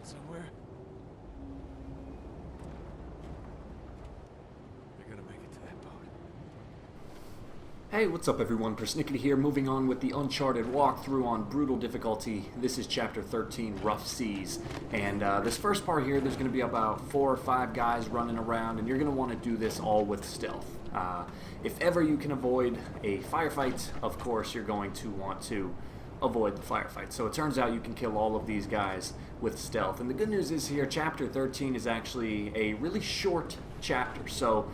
somewhere? I gotta make it to that boat. Hey, what's up everyone? PersNikity here, moving on with the Uncharted walkthrough on brutal difficulty. This is Chapter 13, Rough Seas. And this first part here, there's going to be about 4 or 5 guys running around, and you're going to want to do this all with stealth. If ever you can avoid a firefight, of course you're going to want to avoid the firefight. So it turns out you can kill all of these guys with stealth. And the good news is here, Chapter 13 is actually a really short chapter. So,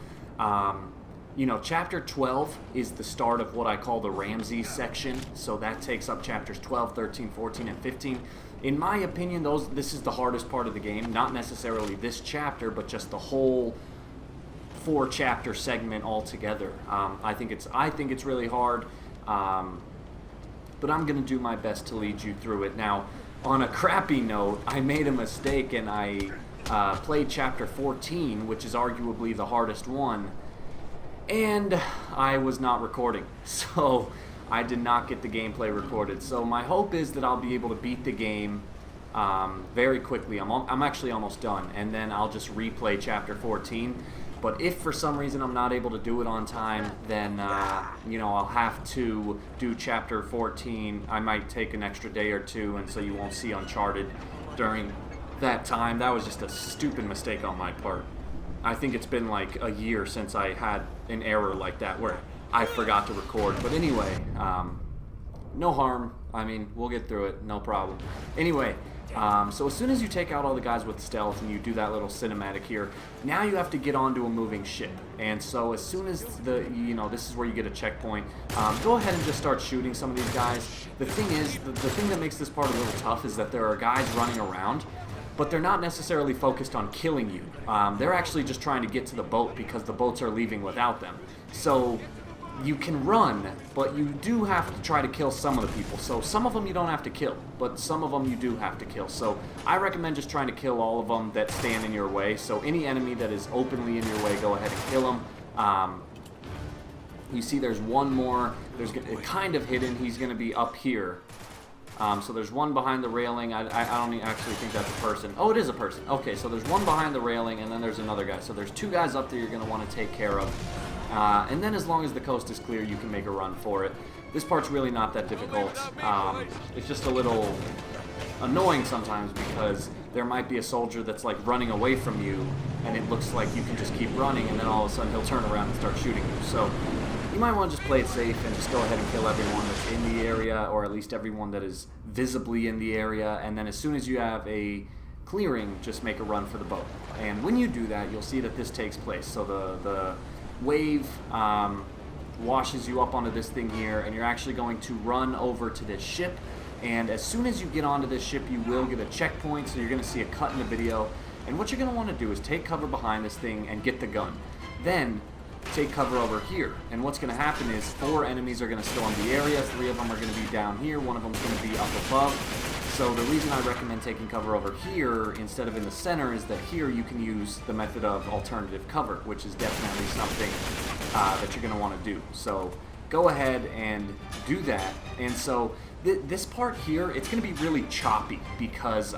you know, Chapter 12 is the start of what I call the Ramsey section, so that takes up Chapters 12, 13, 14, and 15. In my opinion, this is the hardest part of the game, not necessarily this chapter, but just the whole 4-chapter segment altogether. I think it's really hard, but I'm going to do my best to lead you through it. Now, on a crappy note, I made a mistake and I played Chapter 14, which is arguably the hardest one, and I was not recording, so I did not get the gameplay recorded. So my hope is that I'll be able to beat the game very quickly. I'm actually almost done, and then I'll just replay Chapter 14. But if for some reason I'm not able to do it on time, then you know, I'll have to do Chapter 14. I might take an extra day or two, and so you won't see Uncharted during that time. That was just a stupid mistake on my part. I think it's been like a year since I had an error like that where I forgot to record. But anyway, no harm. I mean, we'll get through it, no problem. Anyway, so as soon as you take out all the guys with stealth and you do that little cinematic here, now you have to get onto a moving ship. And so as soon as this is where you get a checkpoint, go ahead and just start shooting some of these guys. The thing is, the thing that makes this part a little tough is that there are guys running around, but they're not necessarily focused on killing you. They're actually just trying to get to the boat because the boats are leaving without them. So you can run, but you do have to try to kill some of the people. So some of them you don't have to kill, but some of them you do have to kill. So I recommend just trying to kill all of them that stand in your way. So any enemy that is openly in your way, go ahead and kill them. You see there's one more. There's kind of hidden. He's going to be up here. So there's one behind the railing. I don't actually think that's a person. Oh, it is a person. Okay, so there's one behind the railing, and then there's another guy. So there's 2 guys up there you're going to want to take care of. And then as long as the coast is clear, you can make a run for it. This part's really not that difficult. It's just a little annoying sometimes because there might be a soldier that's like running away from you, and it looks like you can just keep running, and then all of a sudden he'll turn around and start shooting you. So you might want to just play it safe and just go ahead and kill everyone that's in the area, or at least everyone that is visibly in the area, and then as soon as you have a clearing, just make a run for the boat. And when you do that, you'll see that this takes place. So the wave washes you up onto this thing here, and you're actually going to run over to this ship, and as soon as you get onto this ship, you will get a checkpoint, so you're going to see a cut in the video, and what you're going to want to do is take cover behind this thing and get the gun. Then take cover over here, and what's going to happen is 4 enemies are going to storm the area, 3 of them are going to be down here, 1 of them is going to be up above. So the reason I recommend taking cover over here instead of in the center is that here you can use the method of alternative cover, which is definitely something that you're going to want to do. So go ahead and do that. And so this part here, it's going to be really choppy because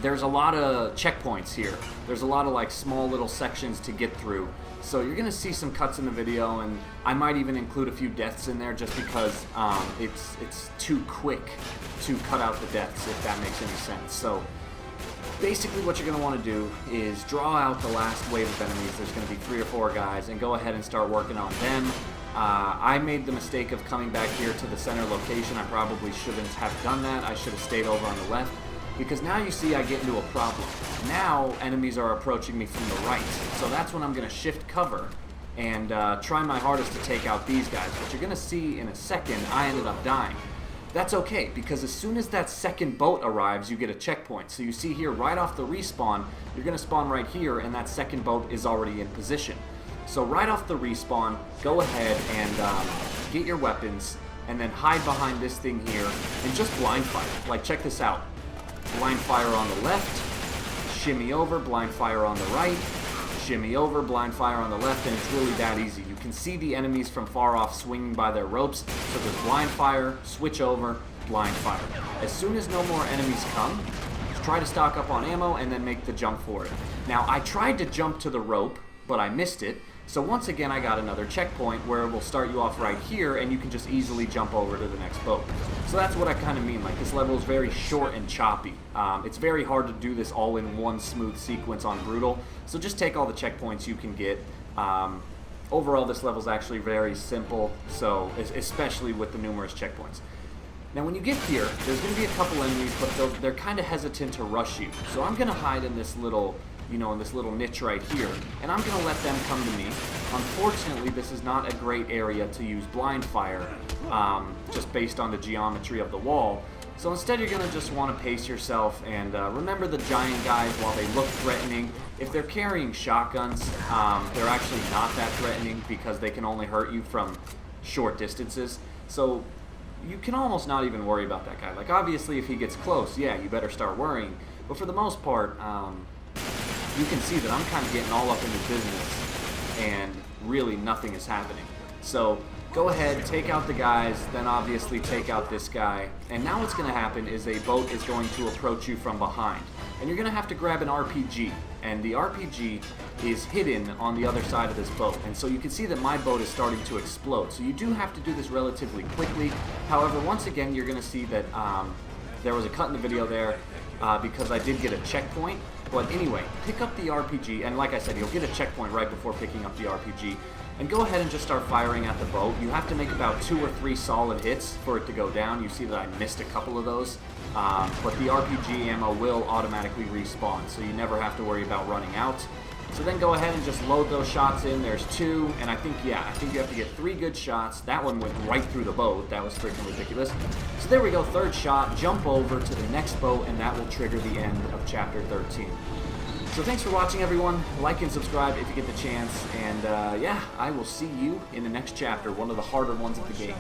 there's a lot of checkpoints here. There's a lot of like small little sections to get through. So you're going to see some cuts in the video, and I might even include a few deaths in there just because it's too quick to cut out the deaths, if that makes any sense. So basically what you're going to want to do is draw out the last wave of enemies. There's going to be 3 or 4 guys, and go ahead and start working on them. I made the mistake of coming back here to the center location. I probably shouldn't have done that. I should have stayed over on the left, because now you see I get into a problem. Now enemies are approaching me from the right, so that's when I'm going to shift cover and try my hardest to take out these guys. But you're going to see in a second I ended up dying. That's okay, because as soon as that second boat arrives, you get a checkpoint. So you see here, right off the respawn, you're going to spawn right here, and that second boat is already in position. So right off the respawn, go ahead and get your weapons, and then hide behind this thing here, and just blind fire. Like, check this out. Blind fire on the left, shimmy over, blind fire on the right, shimmy over, blind fire on the left, and it's really that easy. You can see the enemies from far off swinging by their ropes, so just blind fire, switch over, blind fire. As soon as no more enemies come, try to stock up on ammo and then make the jump for it. Now, I tried to jump to the rope, but I missed it. So once again, I got another checkpoint where it will start you off right here, and you can just easily jump over to the next boat. So that's what I kind of mean. Like, this level is very short and choppy. It's very hard to do this all in one smooth sequence on Brutal. So just take all the checkpoints you can get. Overall, this level is actually very simple, so especially with the numerous checkpoints. Now, when you get here, there's going to be a couple enemies, but they're kind of hesitant to rush you. So I'm going to hide in this little, in this little niche right here, and I'm going to let them come to me. Unfortunately, this is not a great area to use blind fire, just based on the geometry of the wall. So instead, you're going to just want to pace yourself and remember the giant guys, while they look threatening, if they're carrying shotguns, they're actually not that threatening because they can only hurt you from short distances. So you can almost not even worry about that guy. Like, obviously, if he gets close, yeah, you better start worrying. But for the most part, you can see that I'm kind of getting all up in his business, and really nothing is happening. So go ahead, take out the guys, then obviously take out this guy. And now what's going to happen is a boat is going to approach you from behind. And you're going to have to grab an RPG. And the RPG is hidden on the other side of this boat. And so you can see that my boat is starting to explode. So you do have to do this relatively quickly. However, once again, you're going to see that there was a cut in the video there because I did get a checkpoint. But anyway, pick up the RPG, and like I said, you'll get a checkpoint right before picking up the RPG. And go ahead and just start firing at the boat. You have to make about 2 or 3 solid hits for it to go down. You see that I missed a couple of those. But the RPG ammo will automatically respawn, so you never have to worry about running out. So then go ahead and just load those shots in. There's 2, and I think you have to get 3 good shots. That one went right through the boat. That was freaking ridiculous. So there we go, 3rd shot, jump over to the next boat, and that will trigger the end of Chapter 13. So thanks for watching, everyone. Like and subscribe if you get the chance, and yeah, I will see you in the next chapter, one of the harder ones of the game.